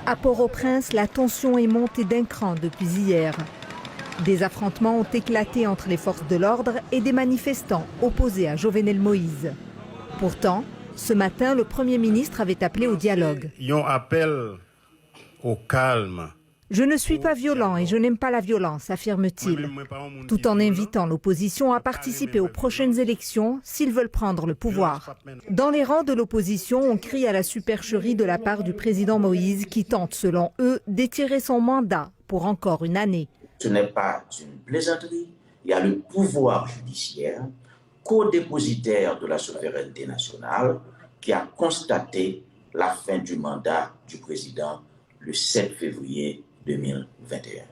À Port-au-Prince, la tension est montée d'un cran depuis hier. Des affrontements ont éclaté entre les forces de l'ordre et des manifestants opposés à Jovenel Moïse. Pourtant, ce matin, le Premier ministre avait appelé au dialogue. Il y a un appel au calme. Je ne suis pas violent et je n'aime pas la violence, affirme-t-il, tout en invitant l'opposition à participer aux prochaines élections s'ils veulent prendre le pouvoir. Dans les rangs de l'opposition, on crie à la supercherie de la part du président Moïse qui tente, selon eux, d'étirer son mandat pour encore une année. Ce n'est pas une plaisanterie. Il y a le pouvoir judiciaire, co-dépositaire de la souveraineté nationale, qui a constaté la fin du mandat du président le 7 février 2021.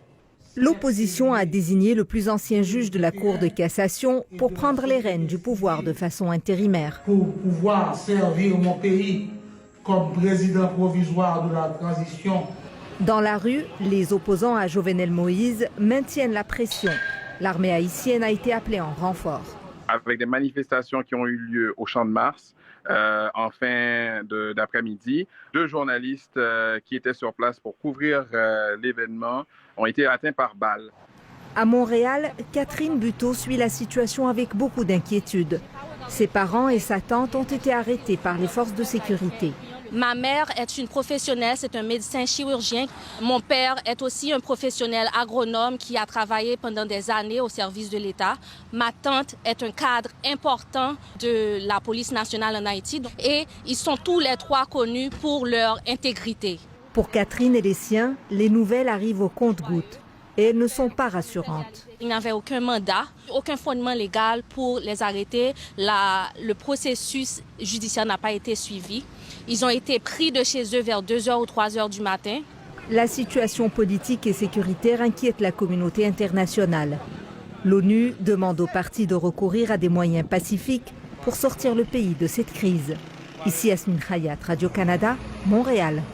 L'opposition a désigné le plus ancien juge de la Cour de cassation pour prendre les rênes du pouvoir de façon intérimaire. Pour pouvoir servir mon pays comme président provisoire de la transition. Dans la rue, les opposants à Jovenel Moïse maintiennent la pression. L'armée haïtienne a été appelée en renfort. Avec des manifestations qui ont eu lieu au Champ de Mars en fin d'après-midi, 2 journalistes qui étaient sur place pour couvrir l'événement ont été atteints par balles. À Montréal, Catherine Buteau suit la situation avec beaucoup d'inquiétude. Ses parents et sa tante ont été arrêtés par les forces de sécurité. Ma mère est une professionnelle, c'est un médecin chirurgien. Mon père est aussi un professionnel agronome qui a travaillé pendant des années au service de l'État. Ma tante est un cadre important de la police nationale en Haïti et ils sont tous les 3 connus pour leur intégrité. Pour Catherine et les siens, les nouvelles arrivent au compte-gouttes et elles ne sont pas rassurantes. Il n'avait aucun mandat, aucun fondement légal pour les arrêter. Le processus judiciaire n'a pas été suivi. Ils ont été pris de chez eux vers 2h ou 3h du matin. La situation politique et sécuritaire inquiète la communauté internationale. L'ONU demande aux partis de recourir à des moyens pacifiques pour sortir le pays de cette crise. Ici Yasmine Khayat, Radio-Canada, Montréal.